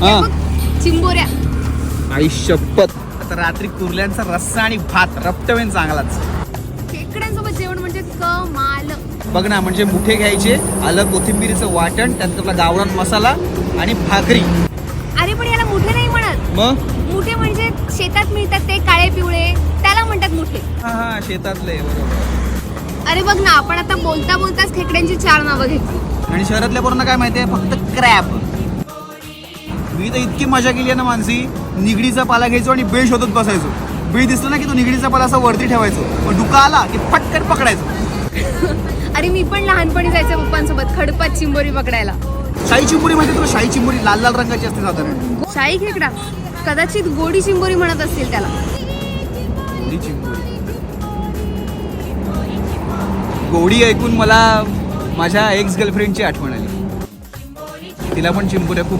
हा. चिंबोऱ्या. आई शपथ. आता रात्री कुर्ल्यांचा रस्सा आणि भात रपटवेन चांगलाच. खेकड्यांसोबत जेवण म्हणजे कमाल. बघ ना, म्हणजे मुठे घ्यायचे, आलं कोथिंबीरीचं वाटण, त्यात आपला गावरान मसाला आणि भाकरी. अरे पण याला मुठे नाही म्हणत. मग मुठे म्हणजे शेतात मिळतात ते काळे पिवळे, त्याला म्हणतात मुठे. हा शेतातले, बरोबर. अरे बघ ना, आपण आता बोलता बोलताच खेकड्यांची 4 नावं घेतली. आणि शहरातल्या पोरांना काय माहितीये, फक्त क्रॅब. मी तर इतकी मजा केली आहे ना मानसी, निगडीचा पाला घ्यायचो आणि बेळ शोधत बसायचो. बेळ दिसला ना की तो निगडीचा पाला असा वरती ठेवायचो, पण डुका आला की फटकन पकडायचो. अरे मी पण लहानपणी जायचं पप्पांसोबत खडपात चिंबोरी पकडायला. शाही चिंबोरी माहिती तुला? शाही चिंबोरी लाल लाल रंगाची असते साधारण. शाही खेकडा, कदाचित गोडी चिंबोरी म्हणत असतील त्याला. गोडी चिंबोरी. गोडी ऐकून मला माझ्या एक्स गर्लफ्रेंडची आठवण आली. तिला पण चिंबोऱ्या खूप